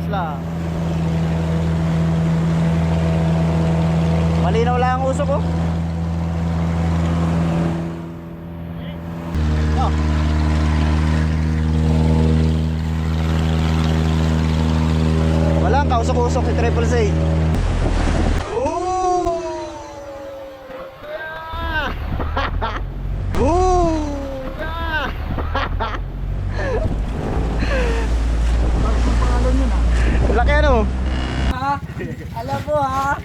lang. Malinaw lang ang usok ko. Oh. Walang kausok-usok si Triple C. Laki ano? Ha? Alam mo ha?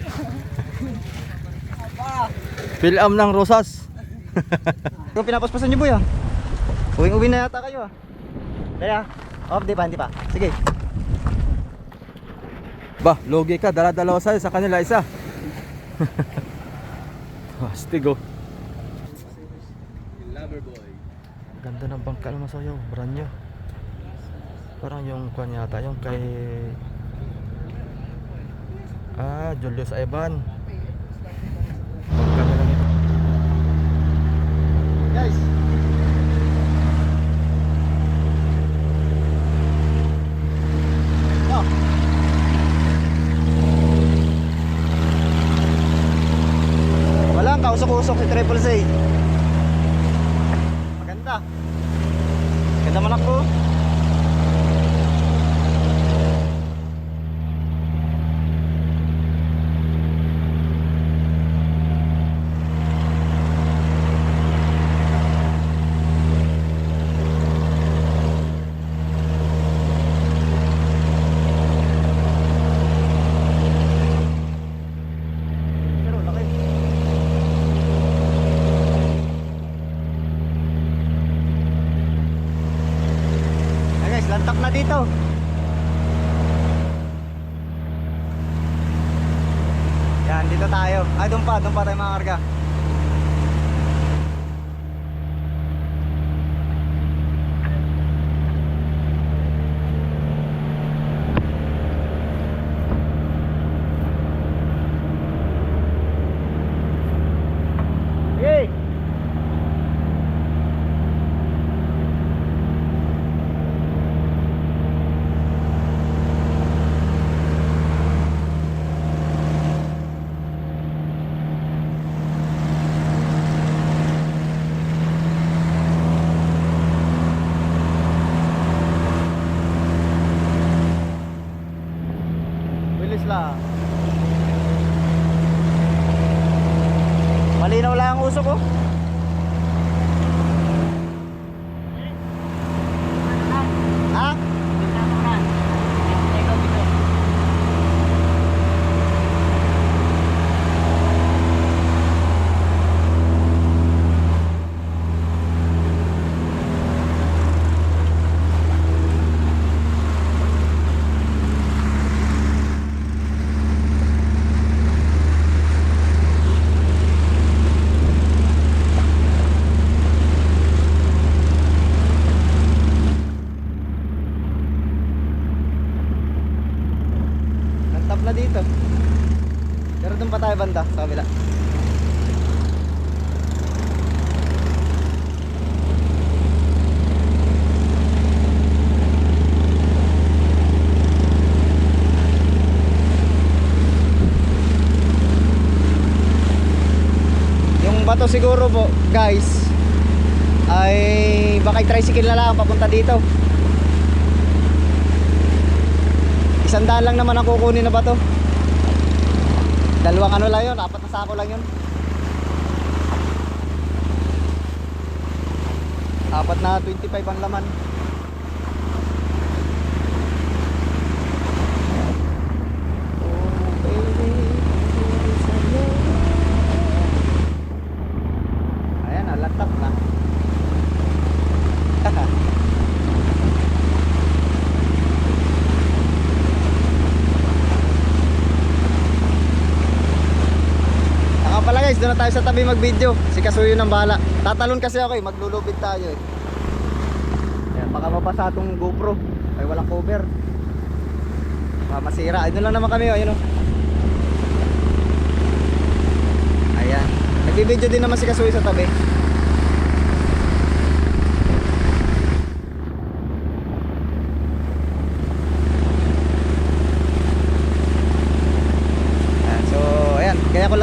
Aba. Fill-am ng rosas. Kung pinapaspasan niyo boy ah. Uwing-uwi na yata kayo ah. Kaya, off di pa, hindi pa. Sige. Bah, logi ka, dala-dalawa sa'yo, sa kanila isa. Astig oh. Ganda ng bangkal mo sa'yo, brand new. Parang yung kwan yata, yung kay Julius Ivan. Bangkal na lang ito. Guys. Oh. Walang kausok-usok si Triple C. Maganda. Ganda manak ko. Pero laki. Hey guys, lantak na dito. Yan, dito tayo. Ay, doon pa tayo mga karga. Hey! Bilis lang. Malinaw lang ang usok ko. Ha? Lantap na dito. Pero doon pa tayo banda sa kabila. Yung bato siguro po guys ay baka tricycle na lang papunta dito. 100 lang naman ang kukunin na bato. Dalawang ano lang yun, 4 na sako lang yun. 4 na 25 ang laman. Ayan, nalatap na. Pala guys, doon na tayo sa tabi mag-video. Si Kasuyo ng bahala. Tatalon kasi ako eh, maglulubid tayo eh. Ayan, baka mapasa itong GoPro. Ay walang cover. Baka masira. Ay doon lang naman kami oh, ayun oh. Ayan. Nag-video din naman si Kasuyo sa tabi.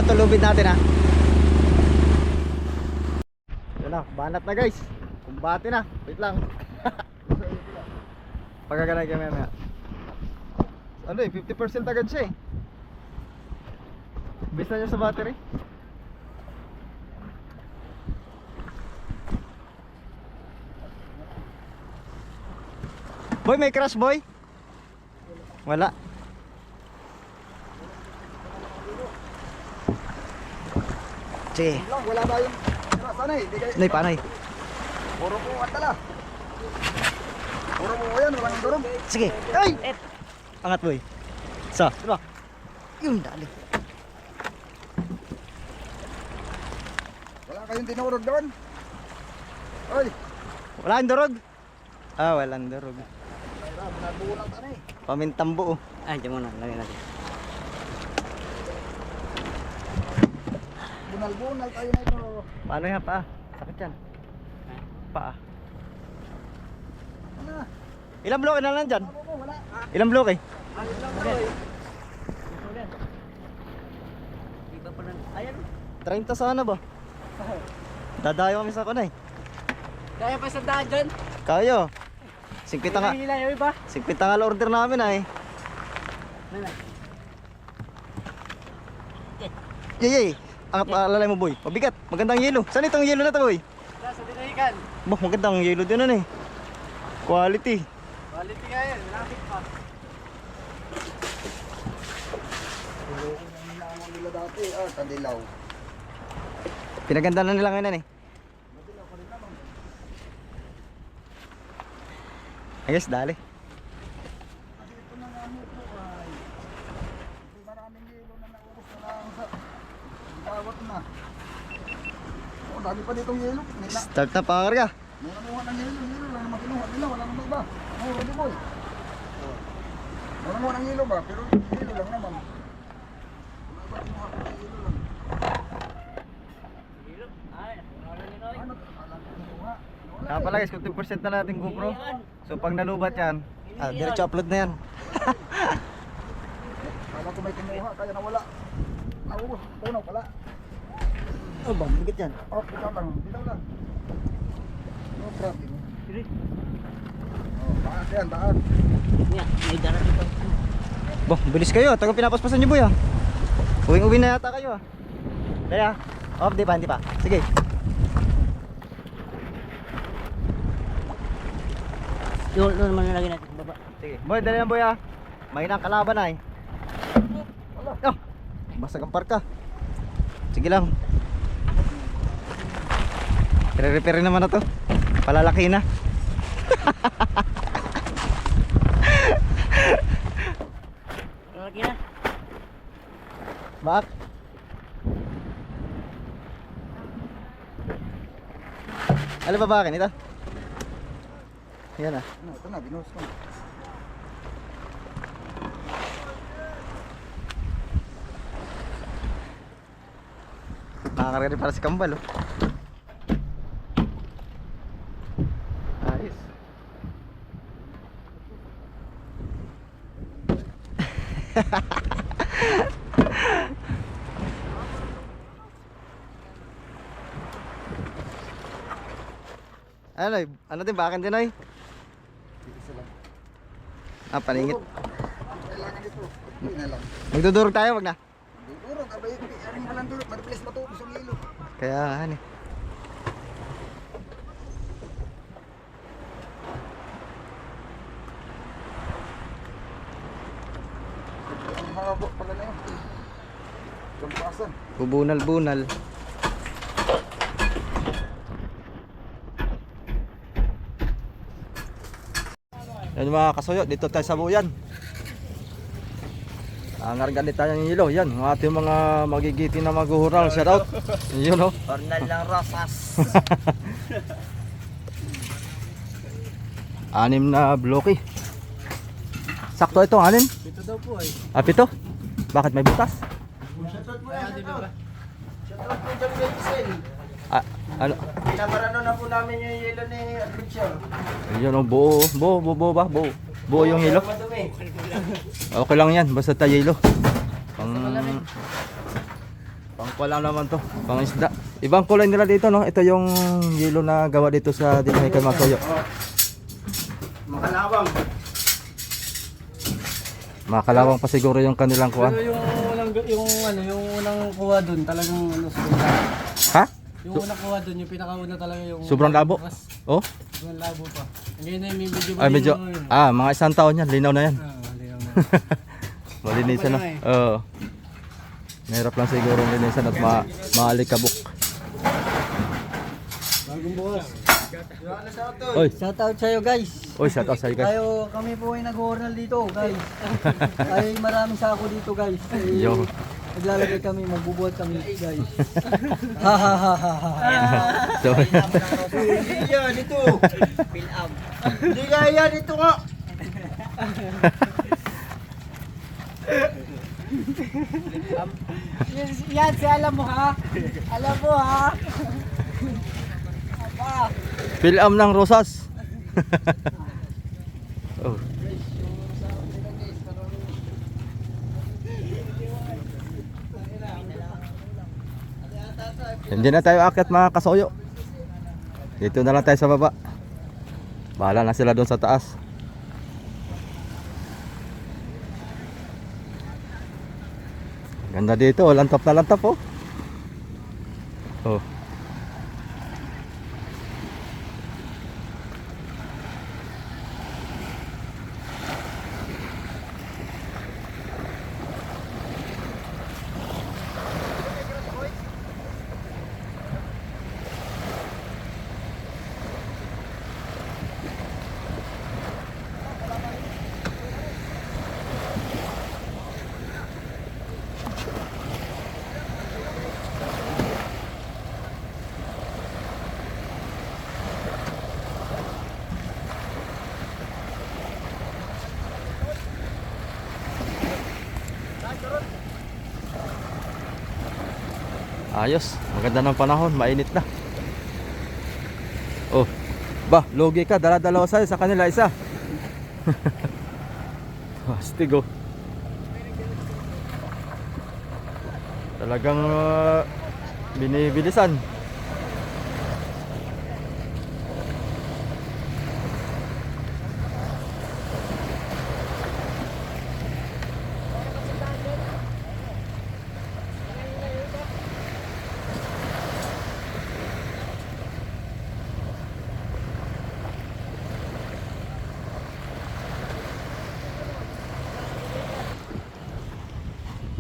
lang to lubid natin ha. Yun na, banat na guys. Kumbate na. Wait lang. Pagkagalan kami mamaya. Ano eh, 50% agad siya eh. Bisa niya sa battery. Boy, may crash boy? Wala. Sige. Wala ba yung sana eh? Nay, panay. Puro po at tala. Puro po yan, walang durog. Sige. Ay! Angat boy. Sa, diba? Yung dali. Wala kayong dinurog doon. Oy, Wala ang durog. Ah, walang durog. nabulang ka na eh. Pamintang buo. Ay, diyan muna. Lagyan natin. Bunal-bunal tayo na ito. Paano yan pa? Sakit yan. Paa. Ano na? Ilang bloke na lang dyan? Ano po, wala. Ilang bloke? Alis lang tayo eh. Iba pa lang. Ayan. 30 sana ba? Dadayo kami sa kunay. Kaya pa sa daan dyan. Kayo. 50 nga. Nila yung iba. 50 nga lang order namin ay. Yay! Angat alalay mo boy. Mabigat. Magandang yelo. Saan itong yelo na to boy? Sa dinahikan. Bah, magandang yelo din ano eh. Quality. Quality nga yan. Malapit pa. Nilamang nila dati. Kadilaw. Pinaganda na nila ngayon eh. I guess dali. Ito na nga mo po ay. Maraming hilo na naubos na lang sa bawat na. Oh, dami pa ditong hilo. Start na pangarga. May namuha ng hilo lang naman kinuha nila. Wala naman iba. Oh, ready boy. Wala naman ng hilo ba? Pero hilo lang naman. Wala ba kinuha ng hilo lang? Ay, wala nyo na. Ano? Alam ko kinuha. Wala Kaya pala guys, 50% na natin GoPro. So pag nalubat yan, diretso upload na yan. Kala ko may kinuha kaya nawala. Naubos. Punaw pala. Oh bang, bigat yan. Oh, bitaw lang. Bitaw lang. No problem. Oh, taas yan, taas. Nga, may dara dito. Bah, bilis kayo. Tagang pinapaspasan niyo boy ah. Uwing-uwi na yata kayo ah. Dali ah. Off, di pa, hindi pa. Sige. Doon naman nalagyan natin sa baba. Sige. Boy, dali lang boy ah. May nang kalaban ay. Oh, basag ang parka. Sige lang. I-repair naman na to. Palalaki na. Lagi na. Bak. Ano ba bakin ito? Yan ah. Ano, ito na, binuhos ko. Nakakarga rin para si Kambal oh. Ayos. Ano din bakin din ay? Isa lang. Ah, paningit. Kailangan dito. Hindi na lang. Magdudurog tayo, wag na. Durog, abay, aring halang durog. Matipilis matubos ang hilo. Kaya ano eh. Ang habo pala na yun. Gampasan. Bubunal-bunal. Yan mga kasuyo, dito tayo sa buyan. Angarga din tayo ng ilo. Yan, ang ating mga magigiti na maghuhural. Shout out. Yun o. Ornal lang Rosas. 6 na bloke. Sakto ito, 6? Dito daw po ay. Ah, 7? Bakit may butas? Shoutout po yan, shoutout. Shoutout po dyan kay Giselle. Ah, ano? Pinamarano na po namin yung yelo ni Adventure. Yun o, buo ba? Buo yung hilo. Madumi. Okay lang yan, basta tayo hilo. Pang Wala naman to, pang isda. Ibang kulay nila dito, no? Ito yung yelo na gawa dito sa Dinahican mga soyo. Makalawang. Makalawang pa siguro yung kanilang kuwan. Pero yung unang kuha doon talagang sobrang labo. Ha? Yung unang kuha doon, yung pinakauna talaga yung Sobrang labo? Oh? Sobrang labo pa. Ngayon na yung medyo Ay, medyo, mga isang taon yan, linaw na yan. linaw na. Malinisan na. Oo. Mahirap lang siguro linisan at maalikabok. Bagong bukas. Oy, Shoutout sa'yo guys. oy, shout out sa'yo guys. Kami po ay nag-journal dito guys. Ay maraming sako dito guys. Ay, Yo. naglalagay kami, magbubuhat kami guys. Ha ha ha ha ha. So, Hindi yan, ito. Pilam. Hindi nga yan, ito nga. Yan, si alam mo ha. Alam mo ha. Pilam ng rosas. Oh. Hindi na tayo akit mga kasoyo. Dito na lang tayo sa baba. Bahala na sila doon sa taas. Ganda dito, lantap na lantap oh. Oh. Ayos, maganda ng panahon, mainit na. Oh, ba, logi ka, dala-dalawa sa'yo, sa kanila isa. Astig oh. Talagang binibilisan.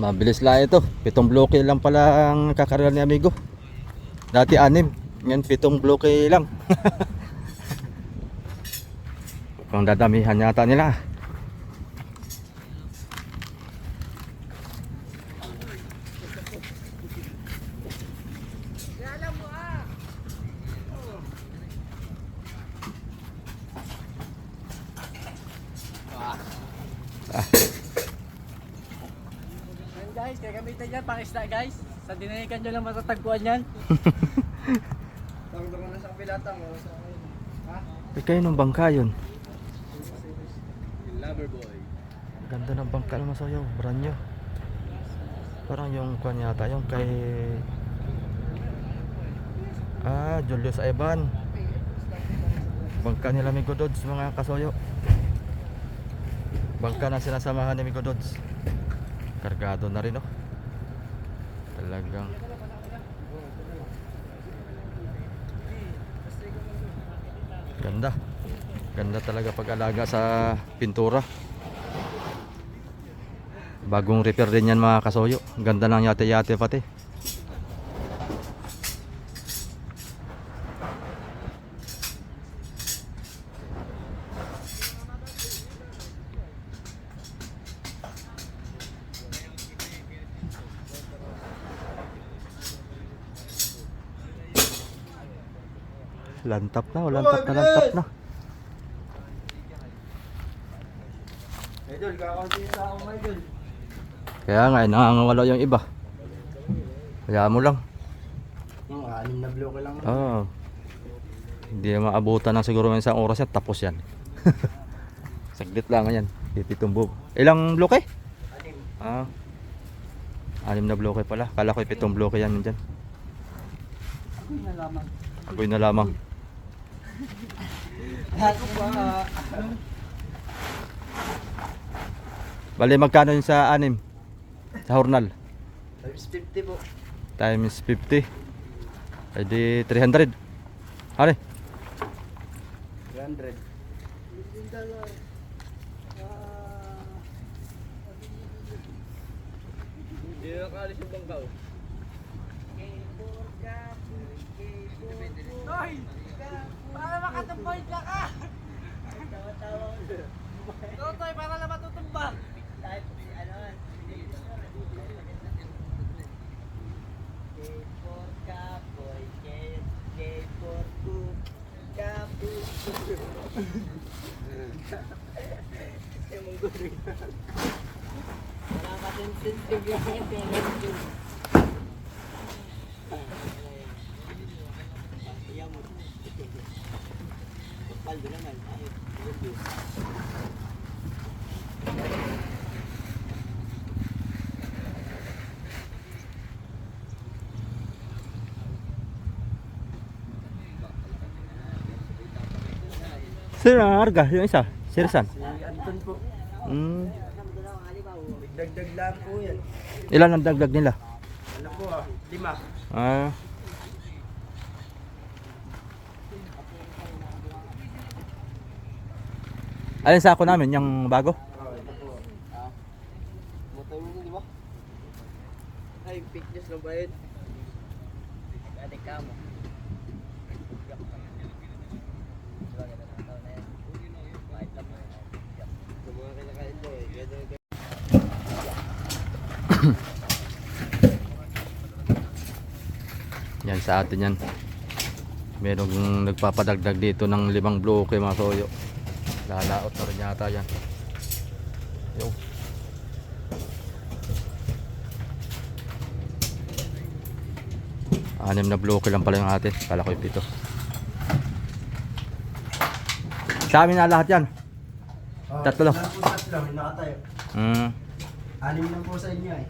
Mabilis lang ito. 7 bloke lang pala ang kakarga ni amigo. Dati 6. Ngayon 7 bloke lang. Kung dadamihan yata nila. Guys, gagamitin yan pang isda guys. Sa Dinahican nyo lang matatagpuan yan. Tawag na sa pilatang. Eh kayo ng bangka yun. Lover boy. Ganda ng bangka naman sa'yo, brand new. Parang yung kwan yata, yung kay Julius Ivan. Bangka nila Migo Dods mga kasoyo. Bangka na sinasamahan ni Migo Dods. Kargado na rin oh. Talagang ganda. Ganda talaga pag-alaga sa pintura. Bagong repair din yan mga kasoyo. Ganda ng yate-yate pati. Lantap na, lantap na, lantap na. Idol, kakaunti sa ako idol. Kaya nga, nangangawala yung iba. Kaya mo lang. 6 na bloke lang. Oo. Hindi na maabutan ng siguro ng isang oras yan, tapos yan. Saglit lang yan, tititumbog. Ilang bloke? 6. 6 na bloke pala. Kala ko 7 bloke yan dyan. Ako na lamang. Ako'y na lamang. Ako ba? Bali, magkano yun sa 6? Sa hornal? Times 50 po. Times 50. Ay di 300. Ano? 300. Hindi na kaalis yung bangkaw. Hoy! Para makatumboy ka ka! Totoy, para lang matutumba! Sir, ang arga, yung isa. Sirsan. Anton po. Dagdag lang po yan. Ilan ang dagdag nila? Ano po 5. Ah. Alin sa ako namin, yung bago? Ito po. Motor mo di ba? Ay, fitness lang ba yun? Gani ka mo. Yan sa atin yan. Merong nagpapadagdag dito ng 5 bloke mga soyo. Lalaot na rin yata yan. Yo. Anim na bloke lang pala yung atin. Kala ko yung 7. Sa amin na lahat yan. Tatlo. Tatlo, nakatayo. 6 lang po sa inyo eh.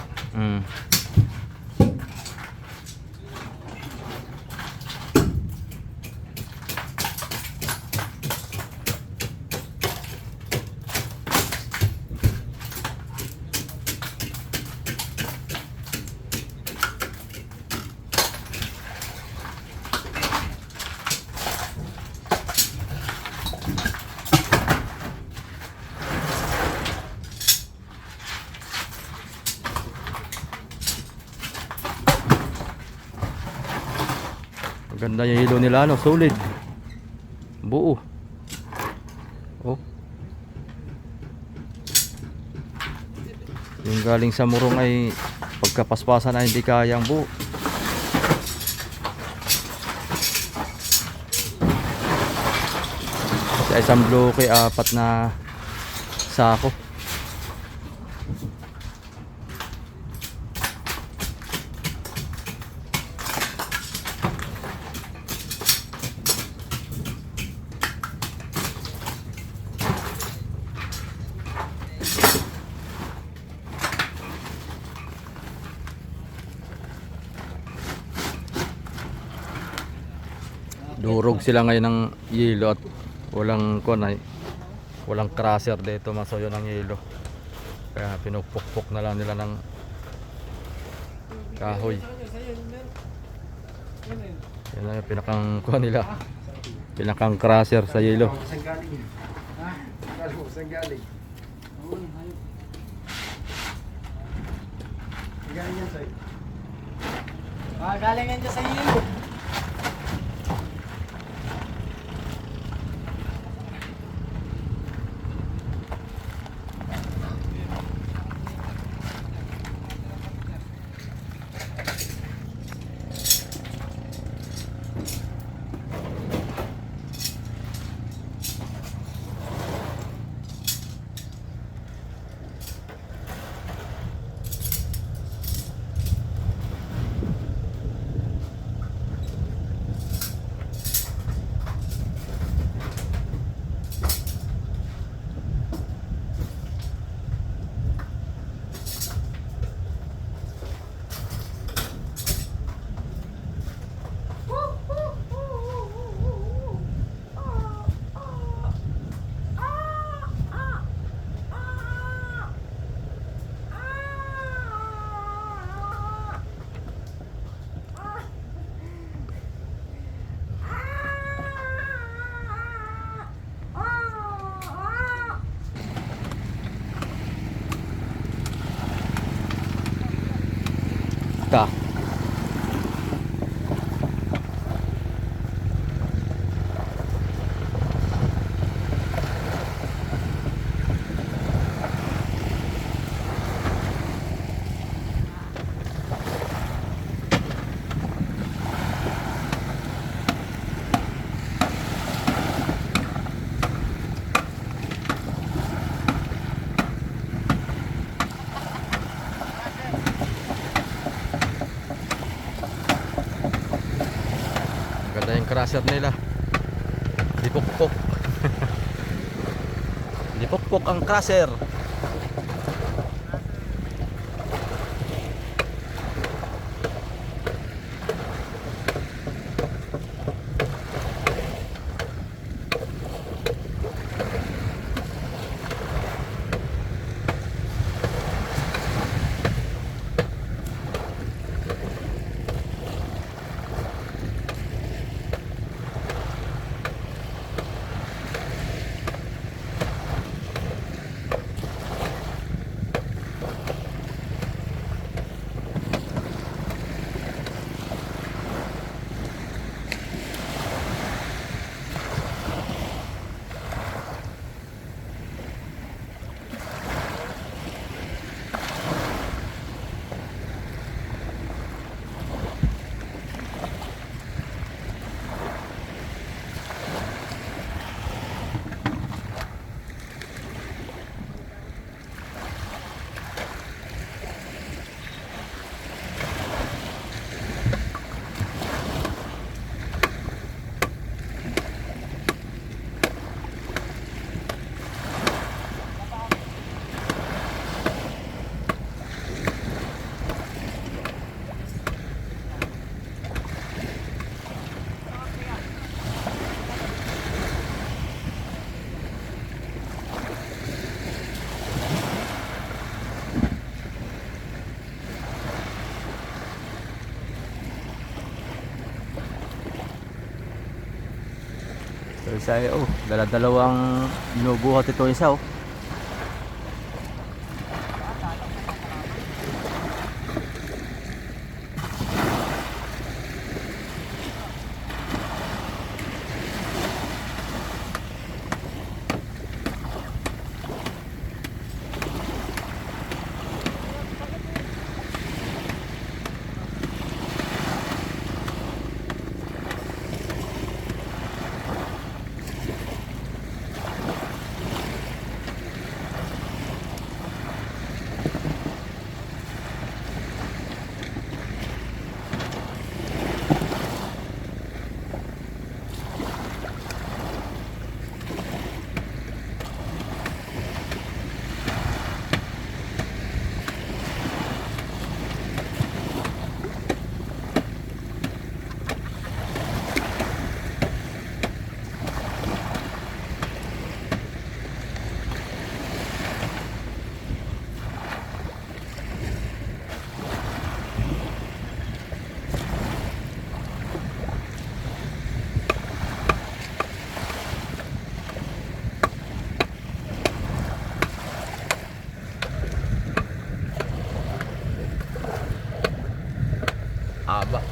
Ganda yung hilo nila, no? Solid. Buo. Oh. Yung galing sa murong ay pagkapaspasan ay hindi kayang buo. Sa isang bloke 4 na sako. Durog sila ngayon ng yelo at walang kunay, walang crusher dito masoyo ng yelo. Kaya pinupukpok na lang nila ng kahoy. Yan ang pinakang kuha nila. Pinakang crusher sa yelo. Saan galing? Ha? Akala mo, saan galing? Galing yan sa'yo. Galing yan dyan sa iyo. Basta. Ganda yung crusher nila. Dipokpok. Dipokpok ang crusher. So isa dala-dalawang binubuhat ito isa oh. Aba.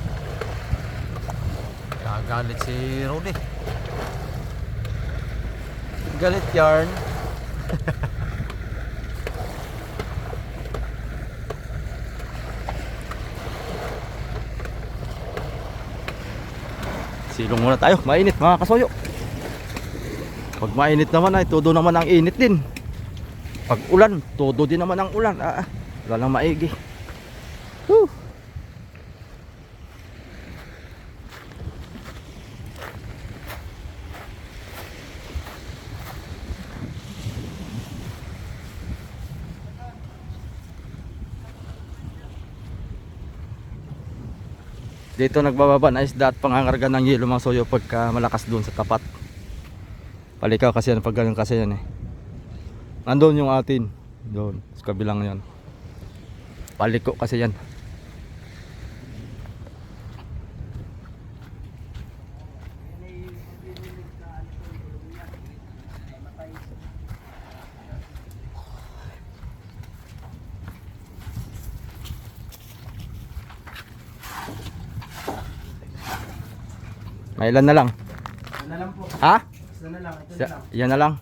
Galit si Rudy. Galit yarn. Silong muna tayo, mainit mga kasoyo. Pag mainit naman ay todo naman ang init din. Pag ulan, todo din naman ang ulan. Wala nang maigi. Whew. Dito nagbababa na isda at pangangarga ng yelo mga soyo pagka malakas doon sa tapat. Palikaw kasi yan pag ganun kasi yan eh. Nandun yung atin. Doon sa kabilang yan. Paliko kasi yan. May ilan na lang? Ano na lang po. Ha? Isa na lang. Ito na lang. Yan na lang.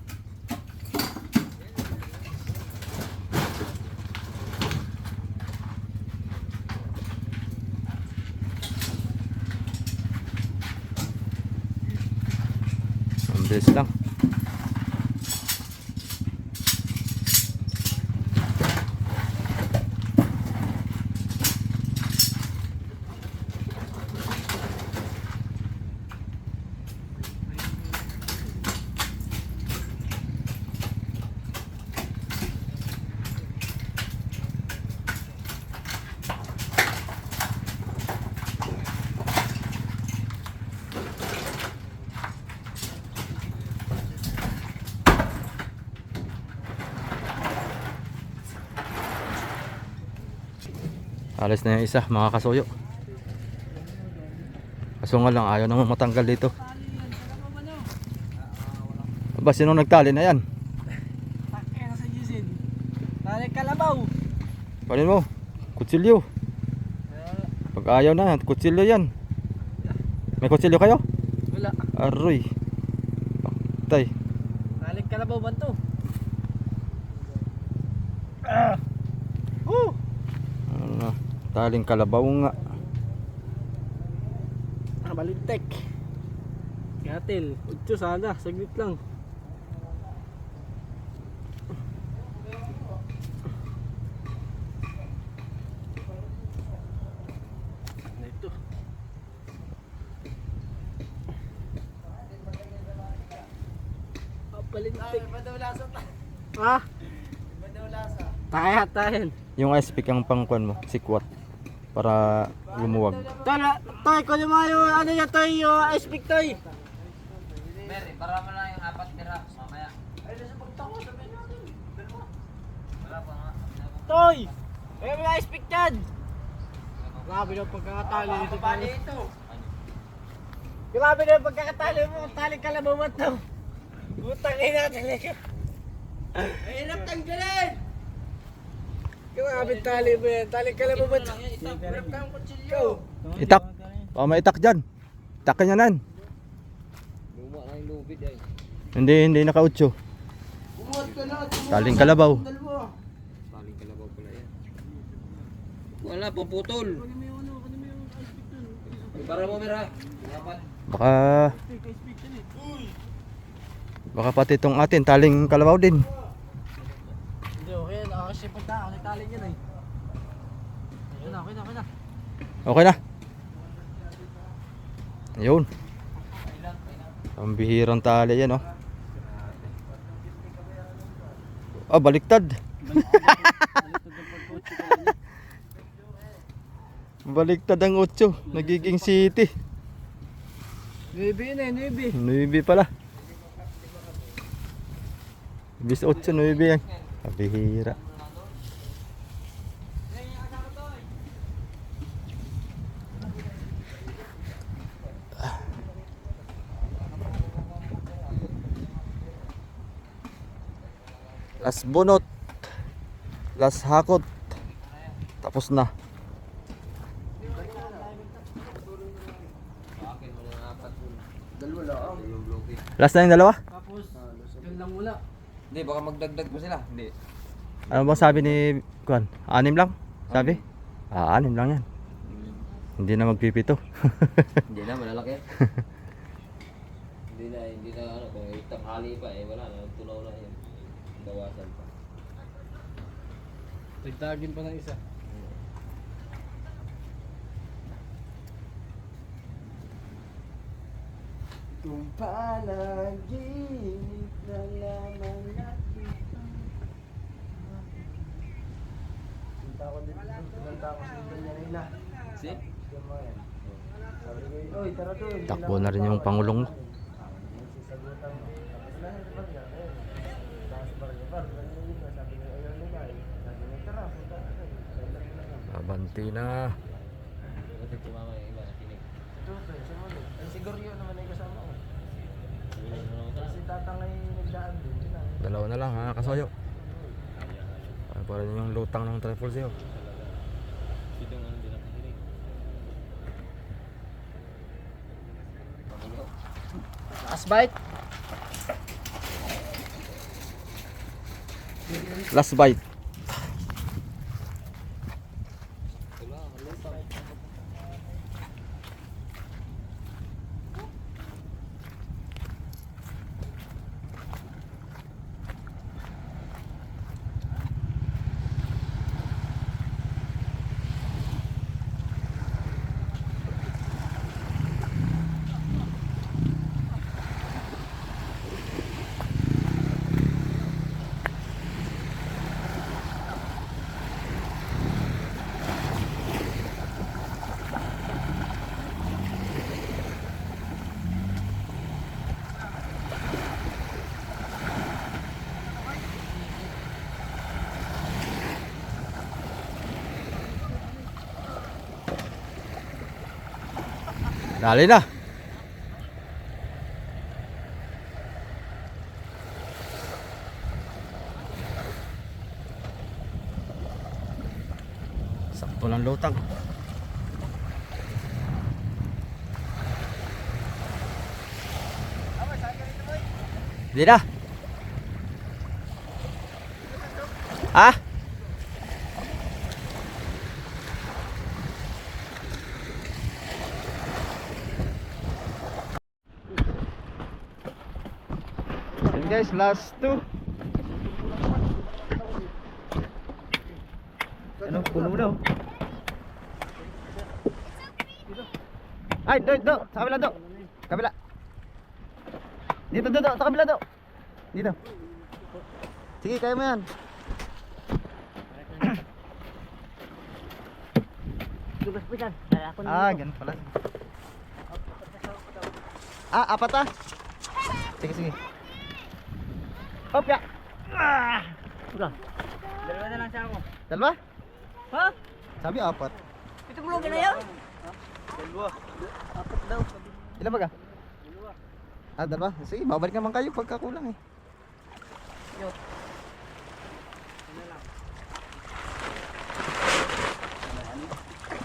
Ang bilis lang. Alis na yung isa, mga kasuyo. Kaso nga lang, ayaw naman matanggal dito. Aba, sino nagtali na yan? Takya na sa Gisin. Talik kalabaw. Panin mo, kutsilyo. Pag ayaw na, kutsilyo yan. May kutsilyo kayo? Wala. Aroy. Tay. Talik kalabaw ba to? Ano na, taling kalabaw nga. Balintek. Yatil. Utso sana. Saglit lang. Ano ito? Balintek. Ha? Tayo tayo. Yung ice pick ang pangkuan mo, sikwat. Para lumuwag. Tara, toy, kunin mo yung ano yan, toy, yung ice pick, toy. Mary, para mo lang yung 4 tira mamaya. Wala pa nga. Toy! May mga ice pick dyan. Grabe na yung pagkakatali nito. Grabe na yung pagkakatali mo. Taling kalabaw mo to. Butang ina talaga. Mahirap tanggalin! Grabe tali mo yan. Taling kalabaw mo to. Hirap kang kutsilyo. Itak. O, may itak dyan. Itak niya nan. Luma na yung lubid ay. Hindi naka-utso. Taling kalabaw. Paling kalabaw pala yan. Wala, puputol. Para mo, Mira. Dapat. Baka pati itong atin, taling kalabaw din. Hindi, okay. Nakakasipag na. Ako taling yan ay. Ayun na, okay na. Okay na. Ayun. Ang bihirang tali yan, oh. Ah, baliktad. Baliktad ang 8. Nagiging city. 9 na eh, 9. 9 pala. Bis 8, 9 yan. Kabihira. Last bunot. Last hakot. Tapos na. Dalawa lang. Last na yung dalawa? Tapos, yun lang mula. Hindi, baka magdagdag pa sila. Hindi. Ano bang sabi ni Kuan? 6 lang? Sabi? Ah, 6 lang yan. Hindi na magpipito. Hindi na, malalaki. hindi na ano, kung tanghali pa eh, wala na, tunaw na yan. Bawasan pa. Dagdagin pa ng isa. Kung panaginip na lamang natin. Punta ko dito. Punta ko sa Manila. Si? Sabi ko, oy, tara doon. Takbo na rin yung pangulong mo. Sisagutan mo. Tapos na, barya. Tapos barya. Sabi ko, ayaw nila. Sabi ko, tara, punta na. Abanti na. Kasi tumama yung iba, nakinig. Ay, siguro yun naman ay kasama ko. Tuloy mo naman Kasi tatangay nagdaan din. Dalawa na lang ha, kasoyo. Para rin yung lutang ng triple zero. Sino nga hindi nakikinig. Last bite. Last bite. Dali na. Sakto ng lutang. Di na. Ah? Yan guys, last two. Ano, puno mo daw. Ay, do, sa kabila do. Kabila. Dito, do, sa kabila do. Dito. Sige, kaya mo yan. Ah, ganun pala. Ah, apat ah. Sige, sige. Hop ya. Ah. Udah. Dalawa na lang siya ako. Dalawa? Ha? Sabi apat. Ito mo lang na yan? Apat daw. Ilan ba ka? Ah, dalawa. Sige, babalik naman kayo pagka kulang eh. Yo.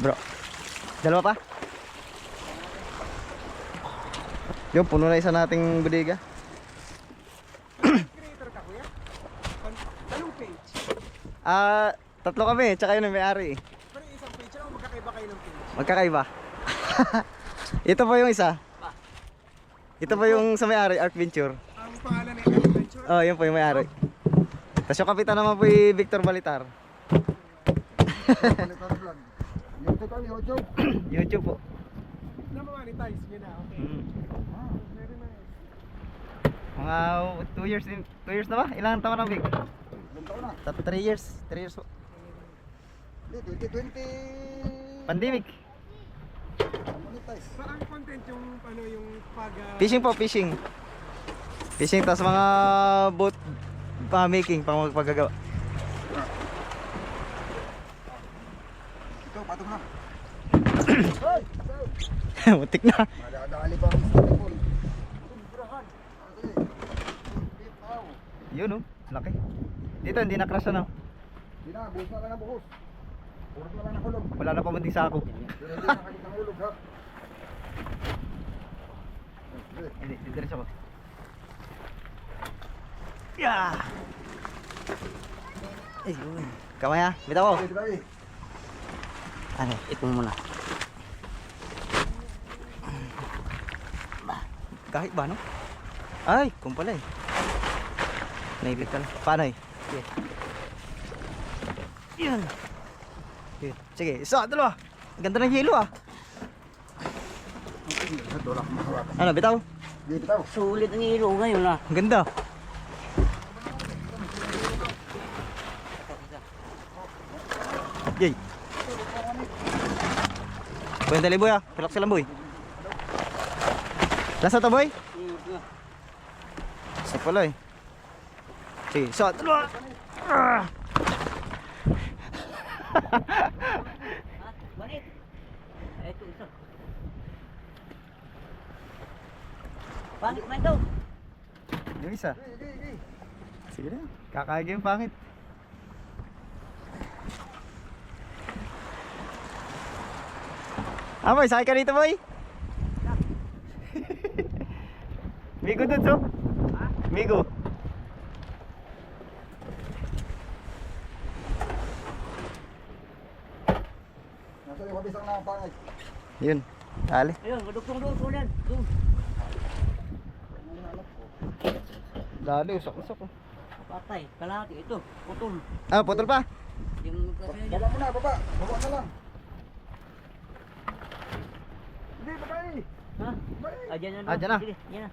Bro. Dalawa pa? Yung puno na isa nating bodega. Ah, tatlo kami, tsaka yun ang may-ari. Pero isang page lang, magkakaiba kayo ng page. Magkakaiba. Ito po yung isa. Ito po yung sa may-ari, Arc Venture. Ang pangalan ay Adventure. Oh, yun po yung may-ari. Tapos yung kapitan naman po yung Victor Balitar. Balitar vlog. YouTube kami, YouTube. YouTube po. Na-monetize nyo na, okay. Ah, very nice. Mga 2 years, 2 years na ba? Ilang taon na Vic? Ilang taon na? 3 years. 3 years po. Hindi, 2020. Pandemic. Monetize. Saan content yung ano yung pag Fishing po, fishing. Fishing, tapos mga boat making, pang magpagagawa. Ito, patong na. Mutik na. Madadali pa ang volleyball. Tumbrahan. Yun oh, laki. Dito hindi na crash ano. Hindi na, buhos na lang ang buhos. Buhos na lang ang hulog. Wala na pamunting sako. Pero hindi na kakit ang hulog ha. Hindi, diretso ko. Yeah. Ay, uy. Kamay ha, bitaw ko. Pwede kami. Ano, ito muna. Kahit ba no? Ay, kung pala eh. Naibig ka lang. Paano eh? Sige. Yun. Yun. Sige, isa, dalawa. Ganda ng yelo ah. Tulak mo hawakan. Ano, bitaw? Hindi bitaw. Sulit ang ilo ngayon ah. Ang ganda. Yay. Boy, dali boy ah. Relax lang boy. Lasa to boy? Isa pala eh. Sige, isa, dalawa. Ah. Bakit? Ito isa. Bakit man daw? Yung isa. Sige na. Kakaya yung pangit. Ah boy, sakay ka dito boy. Migo dun, so? Migo. Nasa yung kabisang na pangay. Yun. Dali. Ayun, madugtong doon, tulan. Doon. Dali, usok-usok. Patay, kalahati ito, putol. Ah, putol pa. Yung magkasaya niya. Baba mo na, baba. Baba na lang. Hindi, babay. Ha? Babay. Ah, dyan na. Ah, dyan na. Sige, dyan na.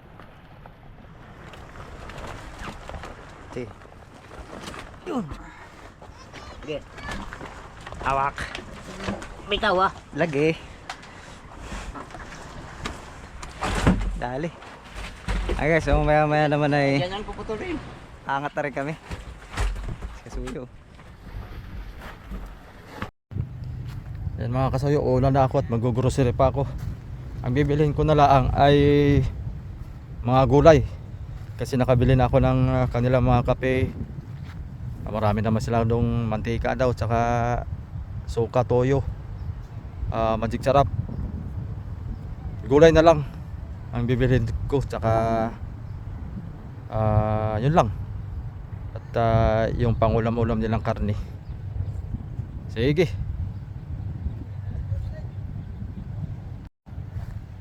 Si. Yun. Sige. Hawak. Bitaw ah. Lagi. Dali. Ay guys, so maya naman ay Dyan ang puputulin. angat na rin kami. Kasuyo. Yan mga kasuyo, ulan na ako at mag-grocery pa ako. Ang bibilhin ko na lang ay mga gulay. Kasi nakabili na ako ng kanilang mga kape. Marami naman sila doong mantika daw, tsaka suka, toyo, magic sarap. Gulay na lang ang bibilhin ko, tsaka yun lang. At yung pangulam-ulam nilang karne. Sige.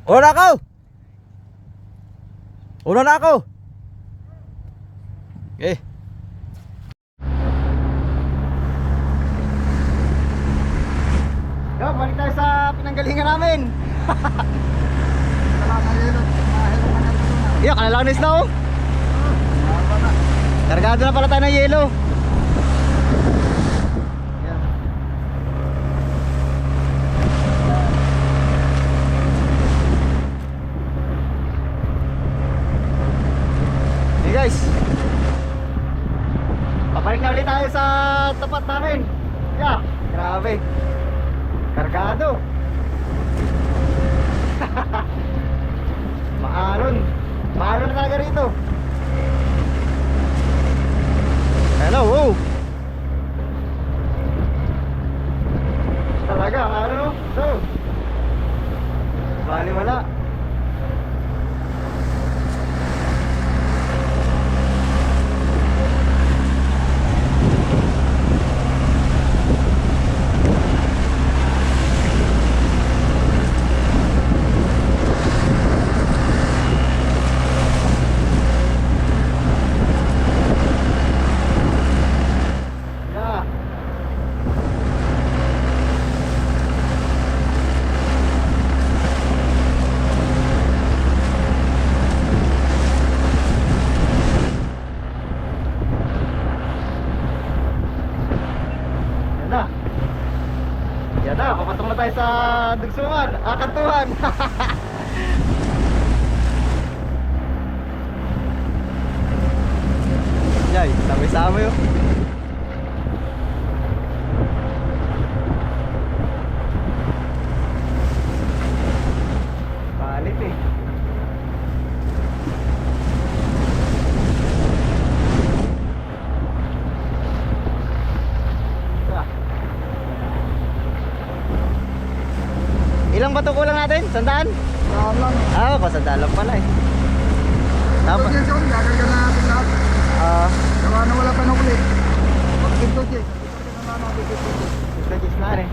Una na ako! Una na ako! Okay. Yo, balik tayo sa pinanggalingan namin. Wala na yelo. Mahelo na nga ito na. Iya, kalalanis na oh. Mahaba na. Kargado na pala tayo ng yelo. Yan. Hey guys, papalik na ulit tayo sa tapat namin. Yeah, grabe. Kargado. Maalon. Maalon na talaga rito. Hello, wow. Talaga, ano? So, bali wala. Yeah. Yan na. Yan na, papasok na tayo sa dugsungan, kantuhan. Yay, sabay-sabay oh. Palit eh. Ah. Ilang bato kulang natin? Sandaan? Saan lang. Ah, pasandaan lang pala eh. Tapos, Ito dyan, gagarga na natin lahat. Gawa na wala pa na uli. Ito dyan. Ito na natin ito. nagis na rin.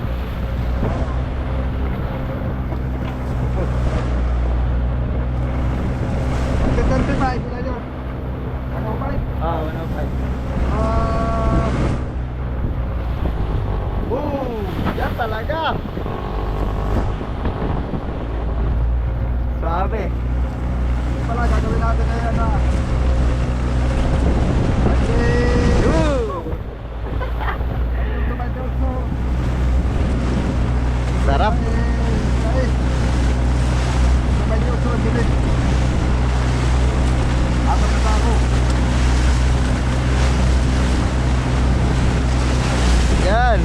Magka-25, wala yun. Ano pa eh? Ah, 105. Ah, Boom! Yan talaga! Suabe. pala gagawin natin ngayon na. Okay. Yoo! Ito ba ito? Sarap. Guys. Ito ba ito? Sulit. Apat na ako. Yan.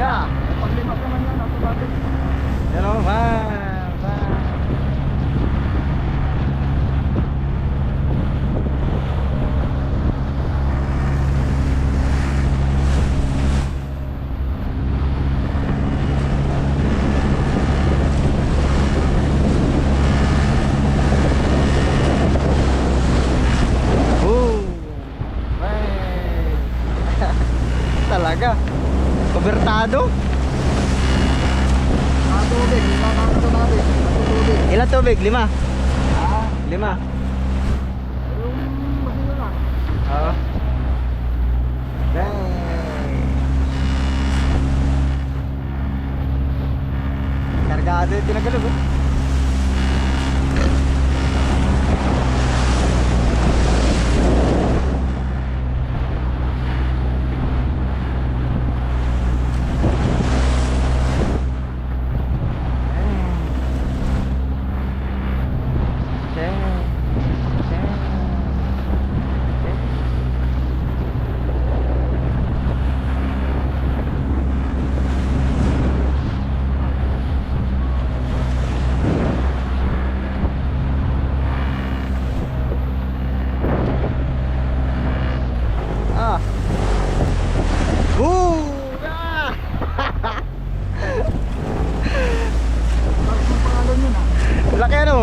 Yeah. Paglima naman yan, automatic. Yan o, man. Talaga. Kubertado. Tubig, nakakito natin. Tubig. Ilan tubig? 5? Ah, 5. yung masino lang. Oo. Dang. Kargado yung tinagalog oh. Ah. Ah. Tapos yung pangalan yun ah. Laki ano?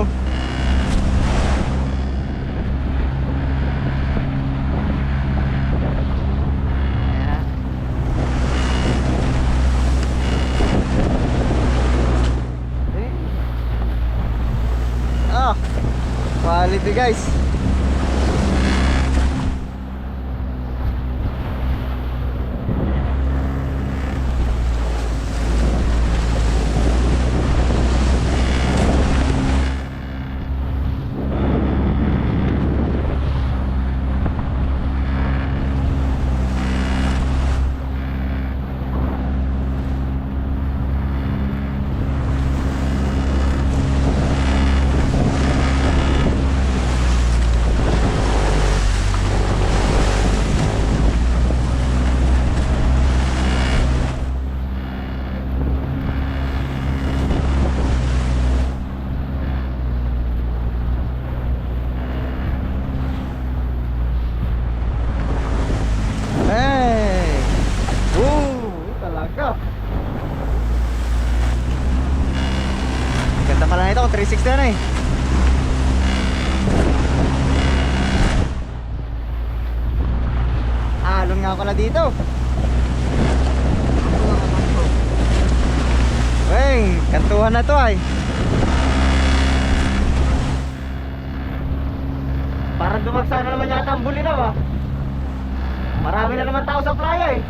Ah, quality guys. Hey! Talaga. Ganda pala nito kung 360 na eh. Alon nga ako na dito. Weng, kantuhan na to ay. Parang dumagsa na naman yata ang Bulinaw ah. Marami na naman tao sa playa eh.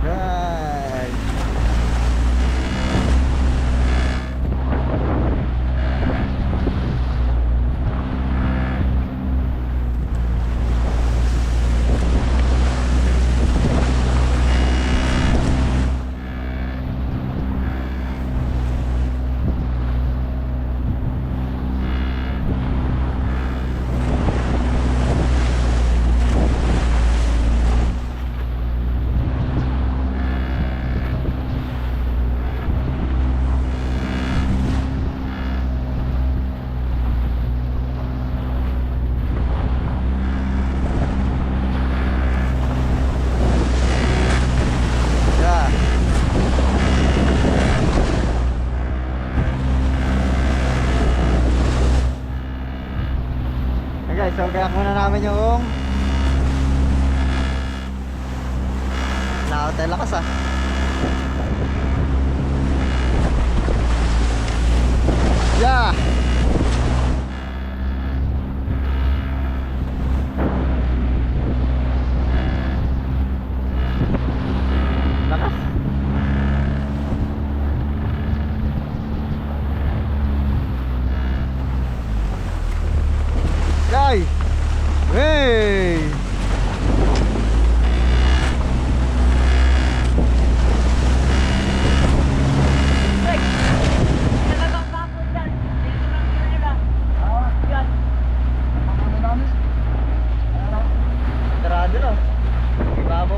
Right. Guys, so kaya muna namin yung na-hotel lakas ah. Yeah.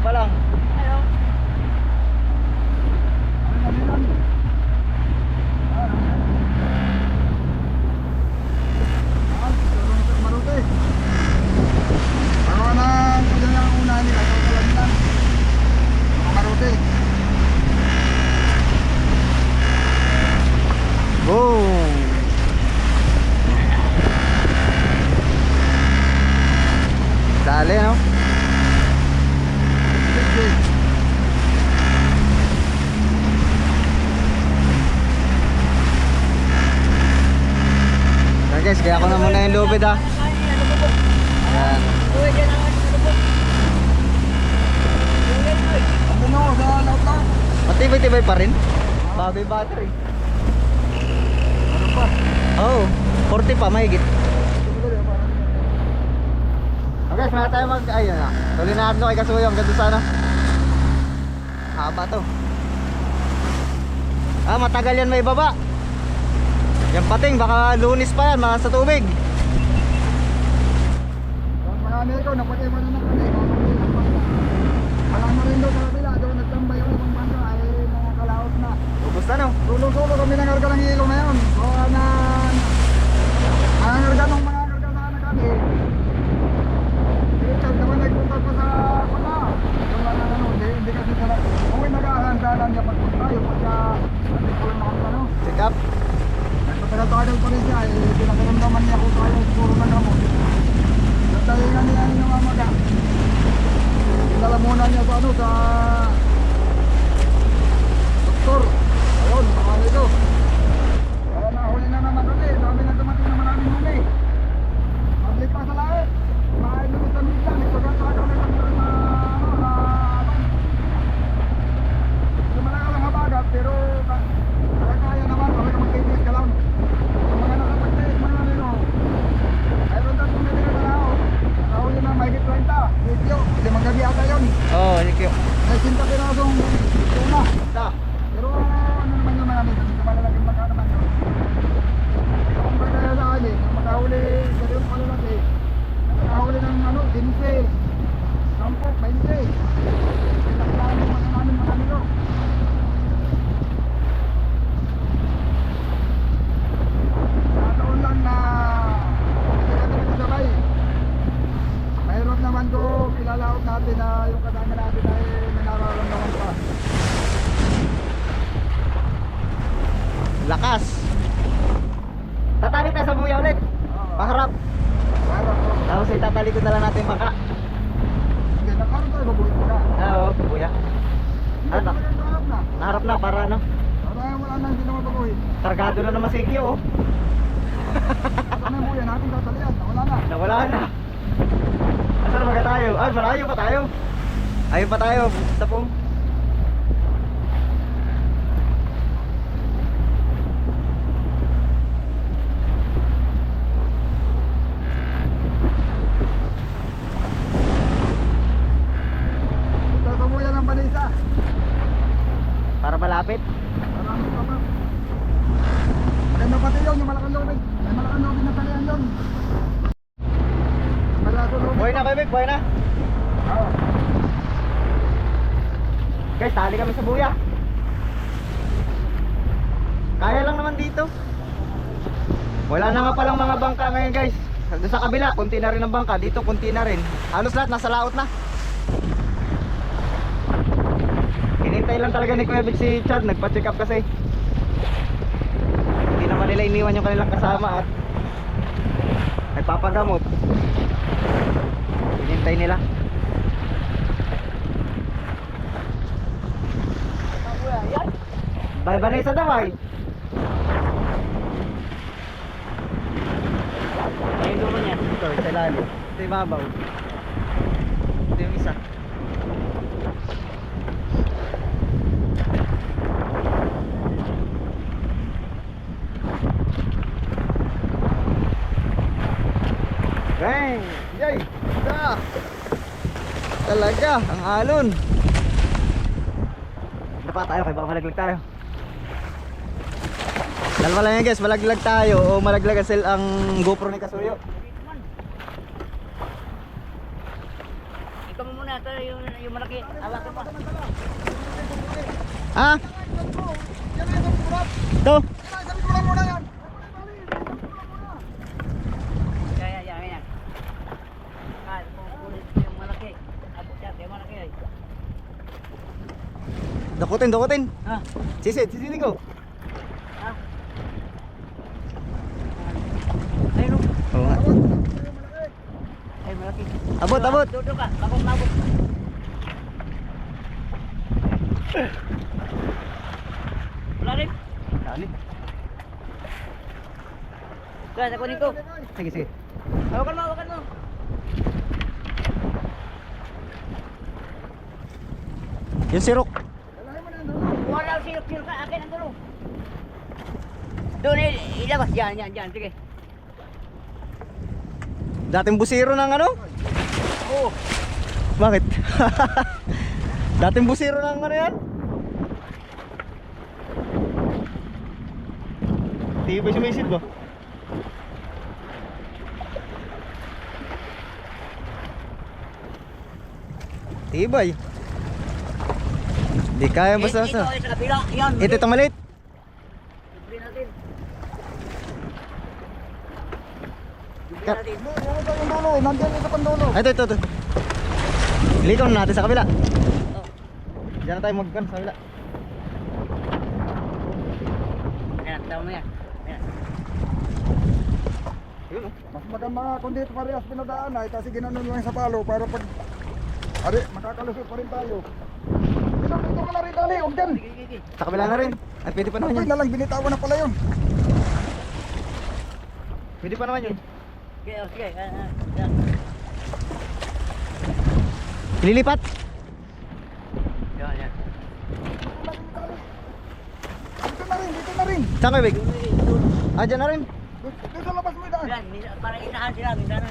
pa lang. Boom! Dali, no? So guys, kaya ko na muna yung lubid ha. Ayan. Matibay-tibay pa rin. Babi battery. Oh, 40 pa, mahigit. Okay, sana tayo ayun na. Tuloy na natin kay Kasuyo, ang ganda sana. Haba to. Matagal yan may baba. Yan pating, baka Lunes pa yan, mga sa tubig. Marami ito, napatay mo na ng kami. Alam mo rin doon sa kabila, doon nagtambay yung ibang banda ay mga kalaot na. Ubus na no? Sulo-sulo kami nangarga ng ilong na yun. So, nangarga nung mga karga sana kami. Richard naman nagpunta pa sa pala. Wala na hindi kasi talaga. Kung may nag-ahanda lang niya pagpunta, yung pagka nagpulang na ano. Check up. Nagpatagatagal pa rin siya, pinakaramdaman niya kung tayo puro na gamot. Nagtalingan niya yung mga maga. Pinalamunan niya sa ano, sa doktor. Ayun, mga ito. Kaya nahuli na naman kami, dami na dumating na maraming huli. Pablik pa sa lahat. Mahay lumit-lamit lang, nagpagkatagaw na lang na hindi malaka lang habagat, pero kaya naman, talaga magkaitis ka lang. Yung mga nakapagkais, mga nino, ayun na kung may pinagalaw. Nakahuli na, mahigit 20. Video, 5 gabi ata yun. Oh, thank you. May 5 pirasong tuna. Ta. Pero ano naman yung marami, kasi malalaking maka naman yun. Kung kaya sa akin, makahuli, kasi yung malalaki, nakahuli ng ano, 15, 10, 20. Kailangan yung maka namin marami yun. Nataon lang na hindi kami nagsabay. Mayroon naman ko ilalaot natin na yung kasama natin ay may nararamdaman pa. Lakas. Tatali tayo sa buya ulit. Paharap. Tapos itatali ko na lang natin baka. Hindi, nakaroon tayo babuhin mo na. Oo, buya. Ano? Nakaharap na. Naharap na para ano? Para wala na hindi naman babuhin. Kargado na naman si Kyo oh. Ito na yung buya natin tatalian. Wala na. Nawala na. Asan na ba tayo? Ay, malayo pa tayo. Ayun pa tayo. Sa pong. Ito sa buya ng balisa. Para malapit. Marami pa pa. Maganda pati yun, yung malakang lobig. May malakang lobig na talian yun. Malakang lobig. Buhay na kayo, Vic. Buhay na. Oo. Guys, tali kami sa buya. Kaya lang naman dito. Wala na nga palang mga bangka ngayon guys. Doon sa kabila, kunti na rin ang bangka. Dito, kunti na rin. Halos lahat, nasa laot na. Hinintay lang talaga ni Kuya Vic si Chad. Nagpa-check up kasi. Hindi naman nila iniwan yung kanilang kasama at nagpapagamot. Hinintay nila. Bye Vanessa daw ay. Ayun naman yan. Ito, sa ilalim. Ito yung babaw. Ito yung isa. Bang! Yay! Da! Talaga, ang alon. Ano pa tayo? Kaya baka malaglag tayo. Dalawa lang yan guys, malaglag tayo o malaglag ang GoPro ni Kasuyo. Ikaw mo muna, ito yung malaki. Hawakan mo. Ha? Yan ay isang kurap. Ito. Yan ay isang kurap muna yan. Yan. Kukulit yung malaki. Abot yan, yung malaki ay. Dakutin. Ha? Sisid ko. Ha? Ayun o. Oo nga. Ay, malaki. Abot. Dodo ka, bakong mabot. Wala rin. Dali. Kaya, sa kunin ko. Sige. Hawakan mo. Yung sirok. Wala sirok ka, akin ang dulo. Doon ilabas, yan, sige. Dating busiro ng ano? Oo. Bakit? Dating busiro ng ano yan? Di ba sumisid ba? Tibay. Di kaya basta Ito, sa. sa kabila, yan. Ito itong maliit. Libre natin. Ka- Yan yung dulo. Nandiyan yung sa pandulo. Ay, ito. Ilikon natin sa kabila. Diyan na tayo magkan sa kabila. Ayan, tama mo yan. Ayan. Yun oh. Mas maganda kung dito parehas pinadaan ay kasi ginanon lang sa palo para pag ari makakalusot pa rin tayo. Dito ka na rin dali, huwag dyan. Sige. Sa kabila na rin. At pwede pa naman Ay yun. na lang, binitawan na pala yun. Pwede pa naman yun. Sige. Yan. Ililipat. Yan. Dito na rin. Saan kayo, Big? Ah, dyan na rin. Dito sa labas mo yung daan. Yan, para inahan sila, minsan.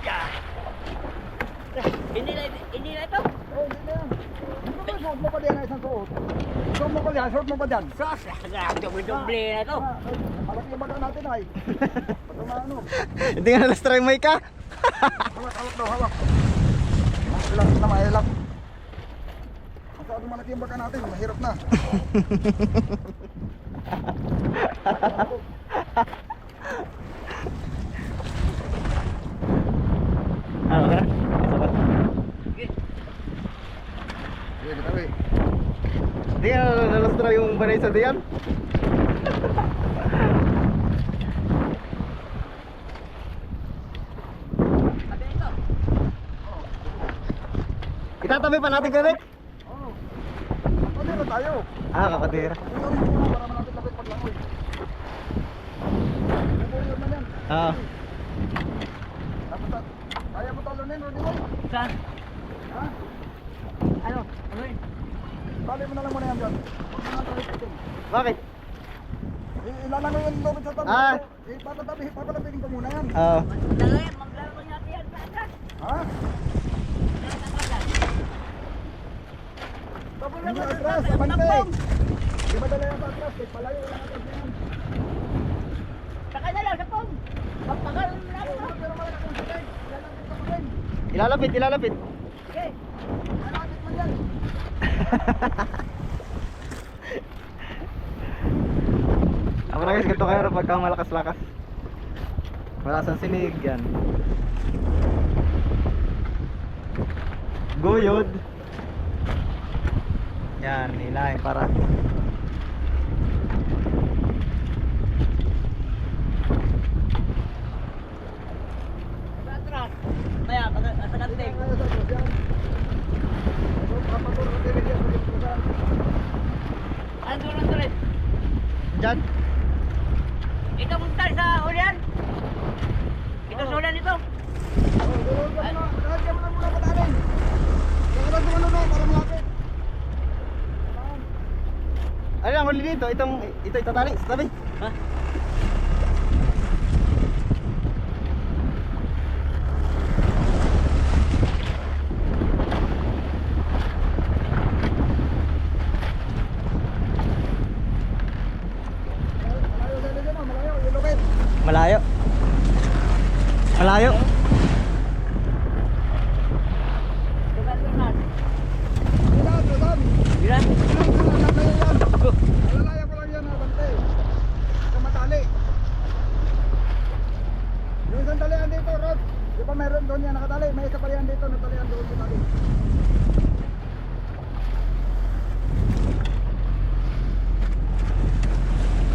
Yan. Hindi na ito. Oh, hindi na yan. Dito ba, suot mo pa diyan na isang suot. Suot mo pa diyan. Sos, doble na ito. Malaki yung baga natin ay. Pag ano, Hindi nga nalas try mic ka. hawak daw, hawak. Ilap na mailap. Masyadong malaki yung baga natin, mahirap na. Ano ka na? Sige. Sige, bitawi. Hindi nga nalas try yung banay sa diyan. Sabi ito. Itatabi pa natin kayo, Big. Oo. Pwede na tayo. Ah, kakadira. Ito rin muna para malapit lapit paglangoy. Bubuyod na yan. Ah. Tapos kaya mo talunin, Rudy Boy? Saan? Ha? Ano yun? Tali mo na lang muna yan dyan. Huwag mo na talipitin. Bakit? Ilalangoy yung lubid sa tabi. Ah. Papalapitin ko muna yan. Oo. Maglalaro natin yan. Saan? Ha? Hindi atras, sa bante. Di ba dala yan sa atras? Kahit palayo lang atras na yan. Saka na lang, sa pong. Pagpagal na ako. Pero malaki ang sakay. Lalapit ako din. Ilalapit. Sige. Lalapit mo dyan. Ako na guys, ganito kayo pagka malakas-lakas. Wala sang sinig yan. Guyod. Yan, hilahin para. Sa atras. Maya, sa kanting. Kaya sa atras yan. So, papaturo din yan sa atrasan. Ano doon? Diyan. Ito mong tali sa ulian. Ito sa ulian ito. Oh, doon ka muna. Kaya mo na muna patanin. Kaya ka lang ano para malapit. Ano ang huli dito? Ito itatali sa tabi. Ha? Malayo dali dyan, oh, malayo. Yung lubid. Malayo.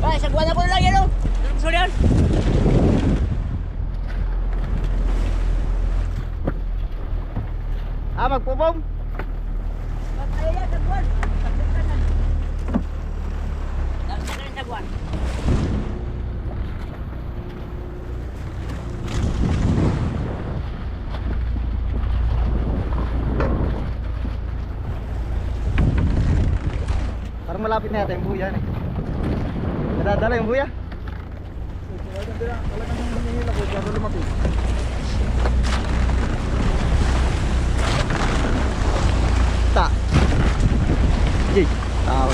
Ay, sagwan ako na lang yan, oh. Gusto yan? Magpubong. Ay, yan, sagwan. Sagwan. Sagwan. Parang malapit na yata yung buya eh. Nadadala yung buya. Talagang nanginihila ko bago lumapit. Ta. Yay. Tao.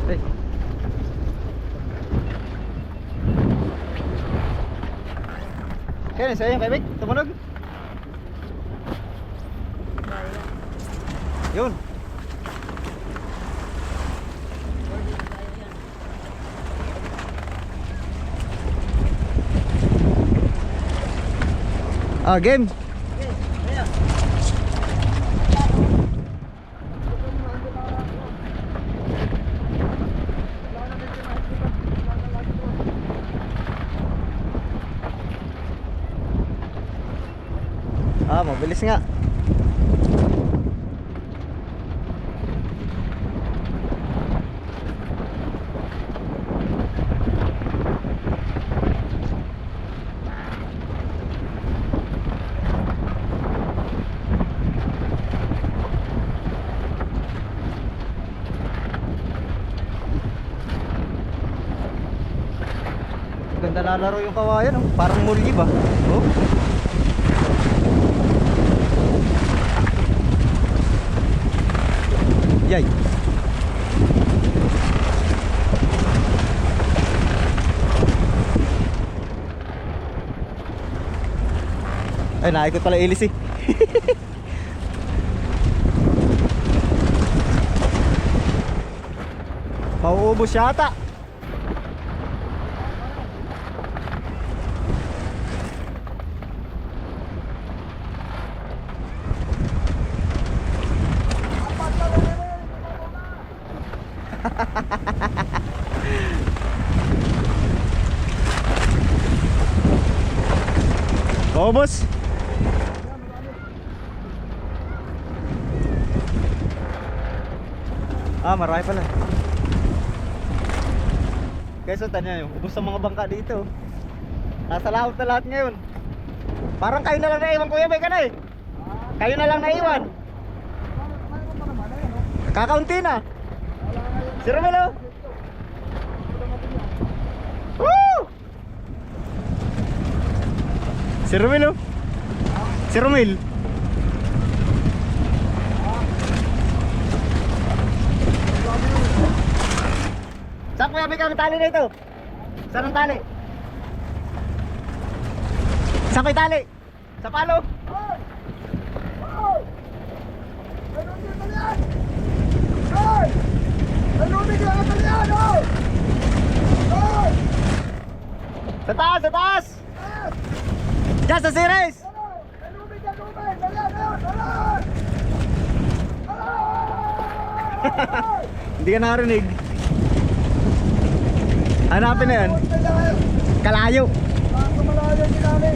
Hey. Kaya sa'yo yung kaibig, tumunog. Yun. Game. Mabilis nga. Ganda lalaro yung kawayan, oh. Parang mulgi ba? Oh. Yay. Ay, naikot pala ilis eh. Mauubos yata. Maubos. Marami pala. Guys, so tanya nyo, ubos ang mga bangka dito. Nasa laot na lahat ngayon. Parang kayo na lang naiwan, Kuya Bay, ka na eh. Kayo na lang naiwan. Kakaunti na. Si Romelo. Woo! Si Romelo. Si Romel. Saan Kuya Bay ka ang tali na ito? Saan ang tali? Saan ko yung tali? Sa palo? Sa taas, sa taas! Diyan sa series! Hindi ka narinig. Hanapin na yan. Kalayo. Malayo din namin.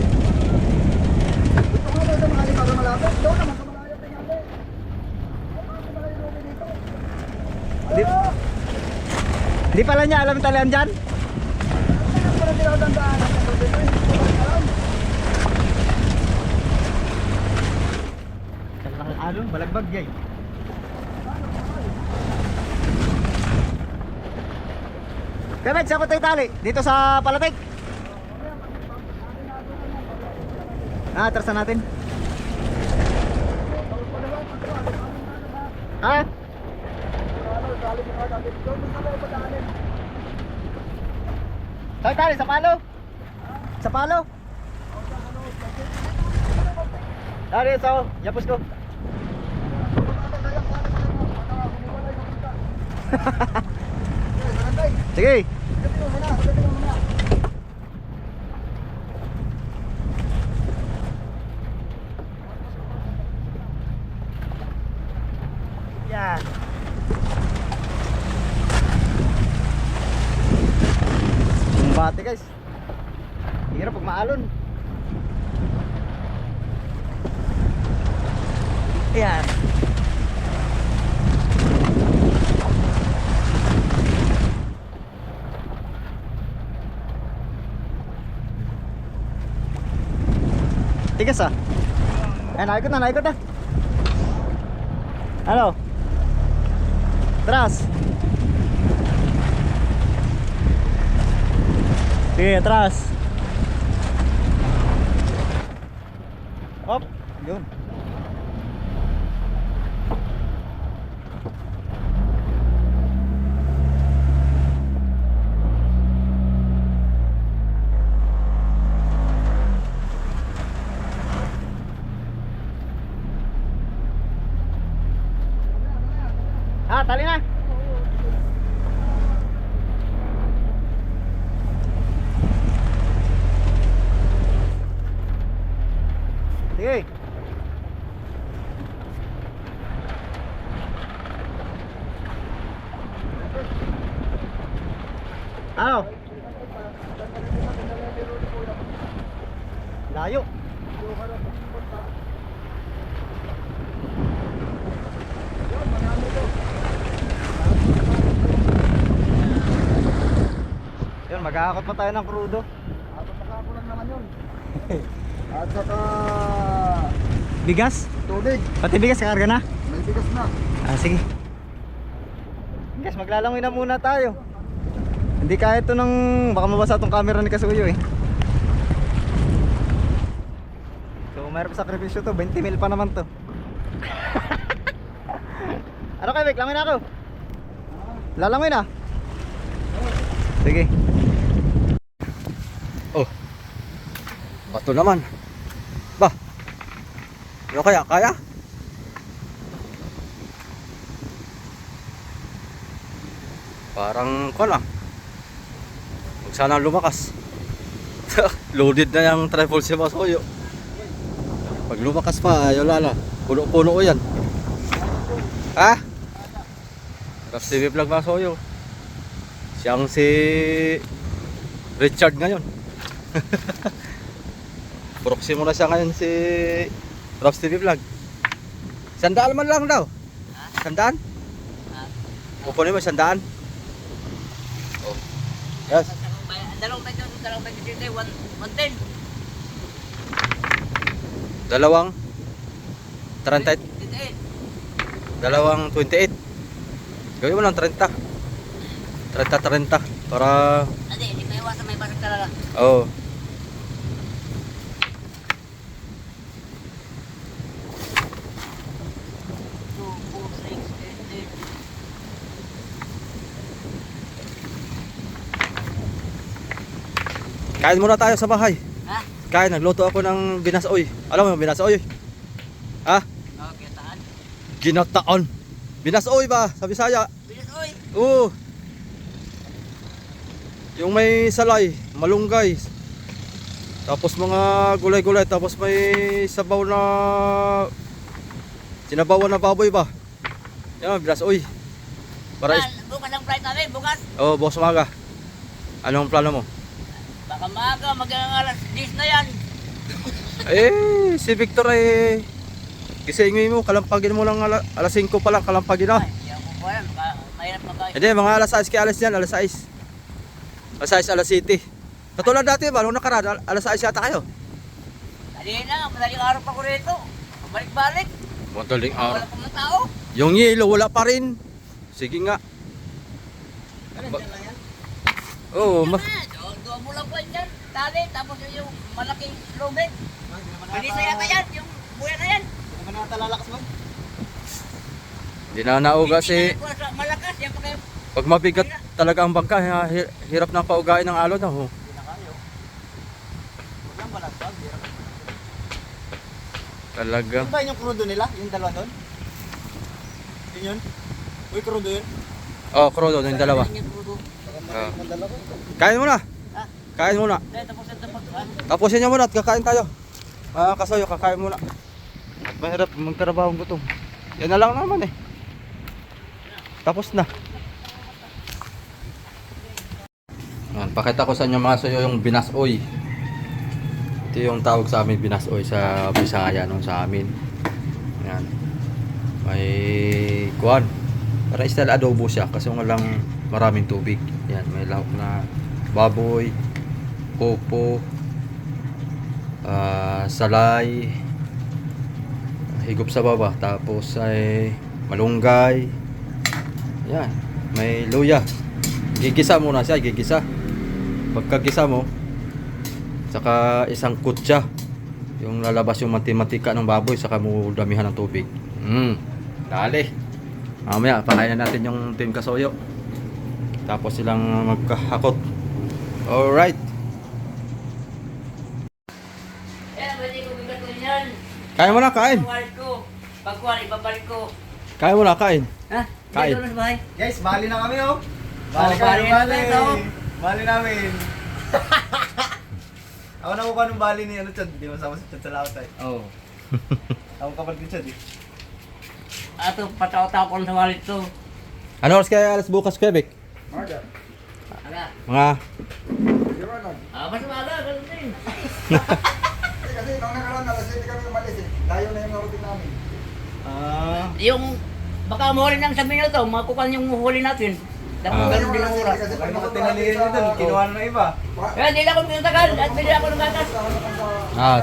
Gusto ko ba sa mga para malapit? Doon naman sa malayo din namin. Di pala niya alam talian dyan? Parang tinatandaan ang Ano? Balagbag yay. Kevin, saan ko tayo tali? Dito sa Palatig? Atrasan natin. Ha? Tayo tali, sa palo? Sa palo? Dari sa yapos ko. Sige. Yan. Bati guys. Hirap pag maalon. Yan. Tigas ah. Eh, naikot na, naikot na. Ano? Atras. Sige, atras. Hop, yun. Ah, tali na. Sige. Ano? Layo. Yun, mag-aakot pa tayo ng crudo. Lang naman yun. At saka Bigas? tubig. Pati bigas, kakarga na? May bigas na. Ah, sige. Guys, maglalangoy na muna tayo. Hindi kaya ito ng... Baka mabasa itong camera ni Kasuyo eh. So, mayroon pa sakripisyo to. 20 mil pa naman to. Ano kayo, Vic? Langoy na ako. Lalangoy na. Sige. Oh. Bato naman. Ba. Ano kaya? Kaya? Parang ko lang. Huwag sana lumakas. Loaded na yung trifle si Masoyo. Pag lumakas pa, ayaw lala. Puno-puno yan. Ha? Raps TV Vlog Masoyo. Siyang si Richard ngayon. Proxy mo na siya ngayon si Raps TV Vlog. Sandaan man lang daw. Sandaan? Kukunin mo sandaan? Oh. Yes. Dalawang dito, 110. Dalawang 30, dalawang 28. Gawin mo lang 30. 30 para Hindi kayo sa may basag talaga. oh. Kain muna tayo sa bahay. Ha? Kain, nagluto ako ng binasoy. Alam mo yung binasoy? Ha? Okay, taan. Ginataon. Binasoy ba sa Bisaya? Bilis, oy. Oo. Yung may salay, malunggay. Tapos mga gulay-gulay, tapos may sabaw na sinabawan na baboy ba? Yan, binasoy. Para Bukas ang flight namin, bukas. oh, boss umaga. Anong plano mo? Baka maaga, mag-alas 10 na yan. Eh, si Victor eh gisingin mo, kalampagin mo lang alas 5 pa lang, kalampagin na. Ay, hindi ako po yan. Mahirap mag-ayos. Hindi, mga alas 6 kaya alas yan, alas 6. Alas 6, alas 7. Katulad dati ba, nung nakaraan, alas 6 yata kayo. Madaling araw pa ko rito. Balik-balik. Madaling Wala pa mga tao. Yung yelo, wala pa rin. Sige nga. Oo, mas... Doon mo lang po yan. Tali, tapos yung malaking lubid. Manisa yata yan, yung buya na yan. Hindi naman natalalakas mo. Hindi na nauga si... Malakas, yan pa kayo. Pag mabigat talaga ang bangka, hirap na paugain ng alon. Oh. Hindi na kayo. Huwag lang balat pa. Talaga. Yung ba yung crudo nila? Yung dalawa doon? Yun yun? Uy, crudo yun? Oh, crudo yung dalawa. Ah. Kain muna. Kain muna. Tapusin niyo muna at kakain tayo. Kasoyo, kakain muna. At mahirap magtrabaho ng gutom. Yan na lang naman eh. Tapos na. Yan, pakita ko sa inyo mga soyo yung binasoy. Ito yung tawag sa amin binasoy sa Bisaya nung sa amin. Yan. May kuwan. Para style adobo siya kasi walang maraming tubig. Yan, may lahok na baboy, popo, salay, higop sa baba, tapos ay malunggay. Yan, may luya. Gigisa muna siya, gigisa. Pagkagisa mo, saka isang kutsa. Yung lalabas yung mantika ng baboy, saka mo damihan ng tubig. Dali. Mamaya, pakain na natin yung Team Kasoyo. Tapos silang magkahakot. Alright. Kain mo na, kain. Pagkuhan, ibabalik ko. Kain mo na, kain. Ha? Kain. Dito na sa bahay. Guys, bali na kami oh. Bali Bali na tayo. Bali namin. Ako na mukha ng bali ni ano Chad. Di masama si Chad sa laot ay. Oo. Ako kapal ni Chad eh. Ato, pataw-taw ko sa wallet to. Ano oras kaya alas bukas, Quebec? Marga. Aga. Mga Liwanag. Mas umaga, ganun din. Kasi nung nakaraan, alas 7 kami umalis eh. Layo na yung narating namin. Yung, baka mahuli ng sabi nyo to, makukuha yung huli natin. Dapat ganun din ang oras. Baka mga tinalihin nyo dun. Kinuha na ng iba. Kaya hindi na ako pinatagal at hindi ako ng gatas.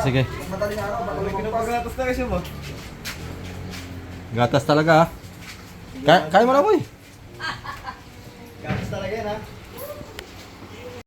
sige. Madaling araw, Uy, kinupaglatos na kasi mo. Gatas talaga ha. Kain mo na, boy. Gatas talaga yan ha.